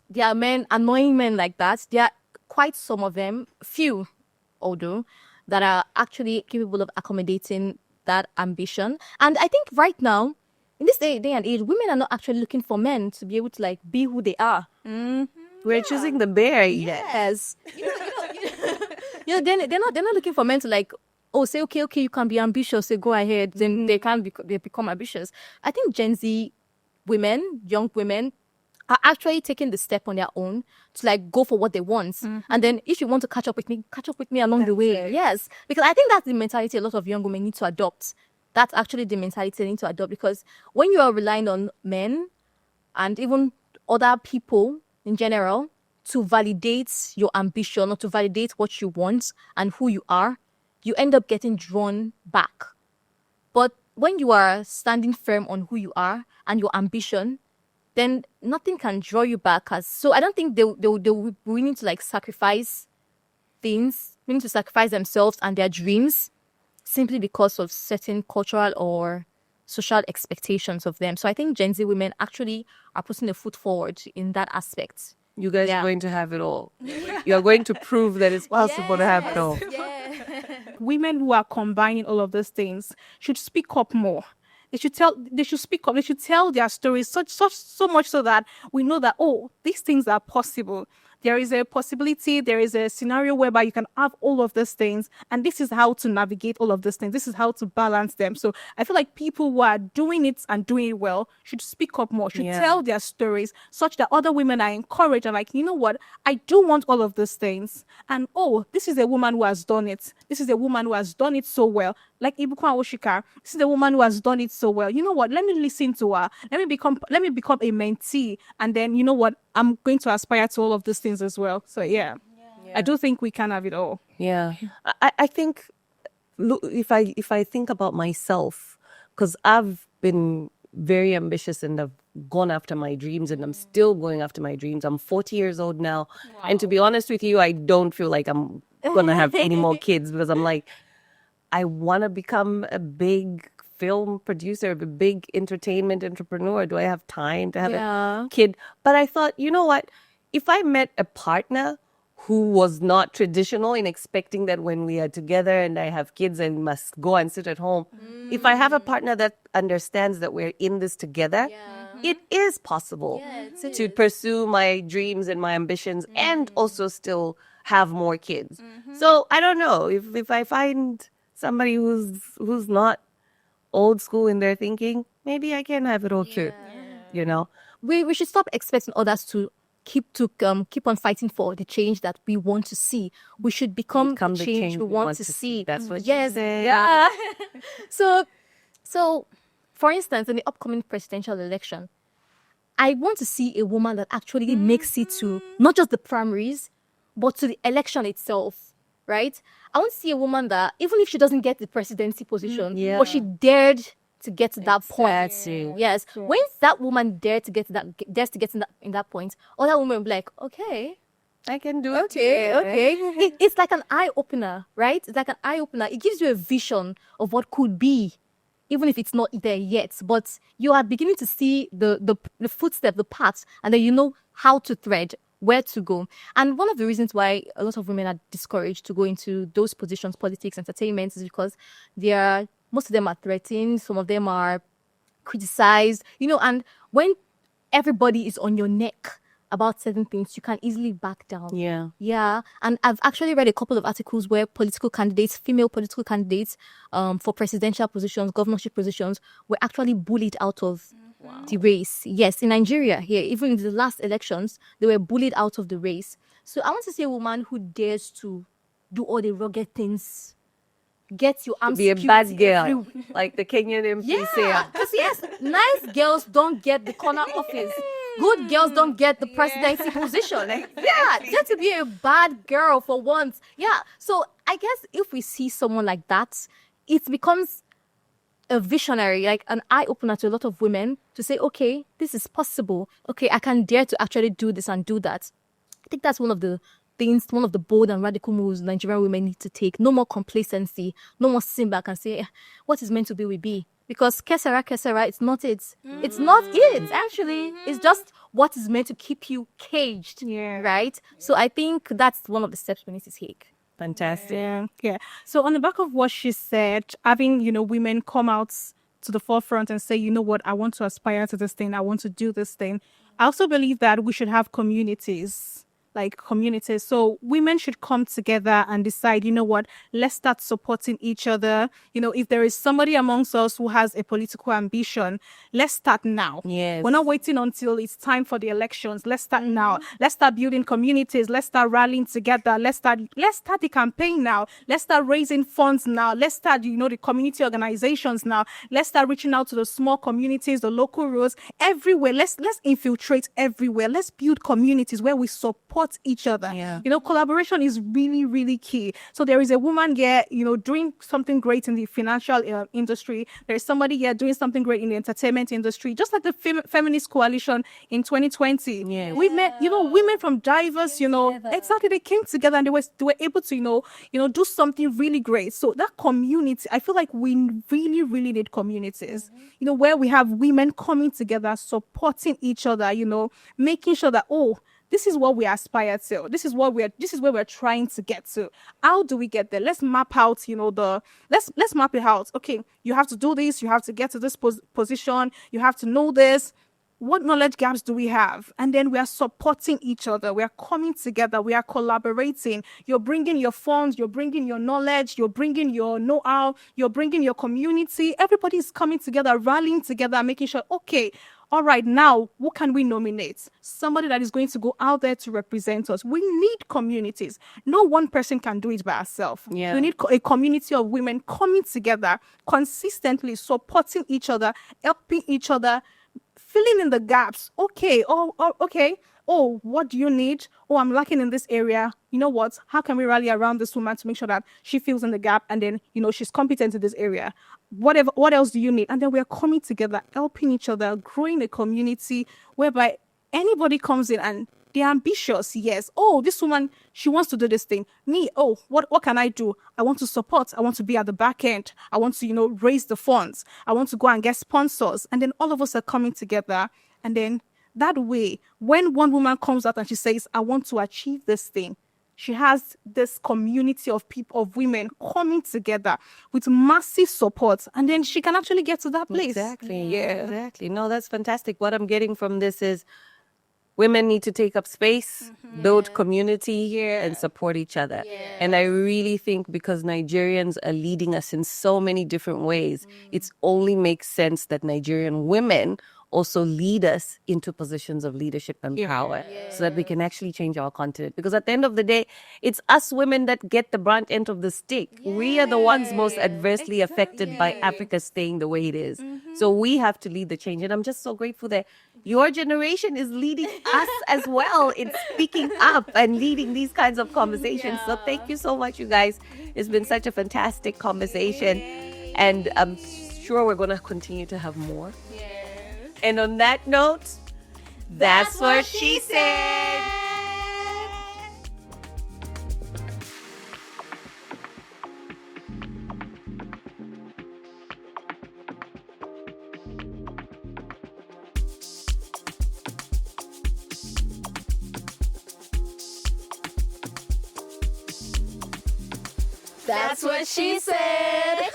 there are annoying men like that, there are quite some of them, few although, that are actually capable of accommodating that ambition. And I think right now, in this day and age, women are not actually looking for men to be able to, like, be who they are. We're choosing the bear. Yes. They're not looking for men to, like, oh, say, okay, you can be ambitious, say, go ahead. Then they become ambitious. I think Gen Z women, young women, are actually taking the step on their own to, like, go for what they want. And then if you want to catch up with me along the way. Yes. Because I think that's the mentality a lot of young women need to adopt. That's actually the mentality they need to adopt, because when you are relying on men and even other people in general to validate your ambition or to validate what you want and who you are, you end up getting drawn back. But when you are standing firm on who you are and your ambition, then nothing can draw you back. So I don't think they will willing to, like, sacrifice things, willing to sacrifice themselves and their dreams simply because of certain cultural or social expectations of them. So I think Gen Z women actually are putting a foot forward in that aspect. You guys are going to have it all. You're going to prove that it's possible to have it all. Women who are combining all of those things should speak up more. They should speak up. They should tell their stories so much so that we know that, oh, these things are possible. There is a possibility, there is a scenario whereby you can have all of these things, and this is how to navigate all of these things. This is how to balance them. So I feel like people who are doing it and doing it well should speak up more, should tell their stories such that other women are encouraged and, like, you know what, I do want all of these things. And, oh, this is a woman who has done it. This is a woman who has done it so well. like Ibuko Oshika. This is the woman who has done it so well. You know what? Let me listen to her. Let me become a mentee, and then you know what? I'm going to aspire to all of these things as well. So yeah. I do think we can have it all. Yeah. I think, look, if I think about myself, because I've been very ambitious and I've gone after my dreams and I'm still going after my dreams. I'm 40 years old now. And to be honest with you, I don't feel like I'm going to have any more kids because I'm like, I want to become a big film producer, a big entertainment entrepreneur. Do I have time to have a kid? But I thought, you know what? If I met a partner who was not traditional in expecting that when we are together and I have kids I must go and sit at home. If I have a partner that understands that we're in this together, it is possible to pursue my dreams and my ambitions and also still have more kids. So I don't know if I find somebody who's not old school in their thinking, maybe I can have it all too. You know? We should stop expecting others to keep on fighting for the change that we want to see. We should become the change we want to see. That's what yes, you say. yeah. So, for instance, in the upcoming presidential election, I want to see a woman that actually makes it to not just the primaries, but to the election itself, right? I want to see a woman that, even if she doesn't get the presidency position, but she dared to get to that point. Yes. When that woman dares to get to that point, other women will be like, okay, I can do it. Okay. It's like an eye opener, right? It's like an eye opener. It gives you a vision of what could be, even if it's not there yet. But you are beginning to see the footstep, the paths, and then you know how to thread, where to go. And one of the reasons why a lot of women are discouraged to go into those positions, politics, entertainment, is because most of them are threatened, some of them are criticized, and when everybody is on your neck about certain things, you can easily back down. Yeah. And I've actually read a couple of articles where female political candidates, for presidential positions, governorship positions, were actually bullied out of the race. Yes, in Nigeria here, even in the last elections, they were bullied out of the race. So I want to see a woman who dares to do all the rugged things. Get your arms be a bad girl, like the Kenyan MP say. Because yes, nice girls don't get the corner office. Good girls don't get the presidency position. Get to be a bad girl for once. Yeah. So I guess if we see someone like that, it becomes a visionary, like an eye opener to a lot of women to say, okay, this is possible. Okay, I can dare to actually do this and do that. I think that's one of the bold and radical moves Nigerian women need to take. No more complacency. No more sitting back and say, what is meant to be will be. Because kesera, it's not it. It's not it, actually. It's just what is meant to keep you caged, right? So I think that's one of the steps we need to take. Fantastic. Yeah. So on the back of what she said, having, women come out to the forefront and say, you know what, I want to aspire to this thing. I want to do this thing. I also believe that we should have communities. So women should come together and decide, you know what, let's start supporting each other. If there is somebody amongst us who has a political ambition, let's start now. Yes. We're not waiting until it's time for the elections. Let's start now. Let's start building communities. Let's start rallying together. Let's start the campaign now. Let's start raising funds now. Let's start, the community organizations now. Let's start reaching out to the small communities, the local roads, everywhere. Let's infiltrate everywhere. Let's build communities where we support each other. Collaboration is really, really key. So there is a woman here, doing something great in the financial industry. There's somebody here doing something great in the entertainment industry, just like the feminist coalition in 2020. We met, women from diverse, exactly, they came together and they were able to, do something really great. So that community, I feel like we really, really need communities, where we have women coming together, supporting each other, making sure that, this is what we aspire to. This is where we're trying to get to. How do we get there? Let's map out, let's map it out. Okay, you have to do this. You have to get to this position. You have to know this. What knowledge gaps do we have? And then we are supporting each other. We are coming together. We are collaborating. You're bringing your funds. You're bringing your knowledge. You're bringing your know-how. You're bringing your community. Everybody is coming together, rallying together, making sure, okay, all right, now who can we nominate? Somebody that is going to go out there to represent us. We need communities. No one person can do it by herself. Yeah. We need a community of women coming together, consistently supporting each other, helping each other, filling in the gaps. Okay, okay. Oh, what do you need? Oh, I'm lacking in this area. You know what? How can we rally around this woman to make sure that she fills in the gap and then, she's competent in this area? What else do you need? And then we're coming together, helping each other, growing a community whereby anybody comes in and they're ambitious. Yes. Oh, this woman, she wants to do this thing. Me, oh, what can I do? I want to support. I want to be at the back end. I want to, raise the funds. I want to go and get sponsors. And then all of us are coming together. And then that way, when one woman comes out and she says, I want to achieve this thing, she has this community of people, of women coming together with massive support, and then she can actually get to that place. Exactly. Yeah. Exactly. No, that's fantastic. What I'm getting from this is women need to take up space, build community, and support each other. And I really think because Nigerians are leading us in so many different ways, it only makes sense that Nigerian women also lead us into positions of leadership and power so that we can actually change our continent. Because at the end of the day, it's us women that get the brunt end of the stick. We are the ones most adversely affected by Africa staying the way it is. So we have to lead the change. And I'm just so grateful that your generation is leading us as well in speaking up and leading these kinds of conversations. So thank you so much, you guys. It's been such a fantastic conversation. And I'm sure we're going to continue to have more. And on that note, that's what she said. That's what she said.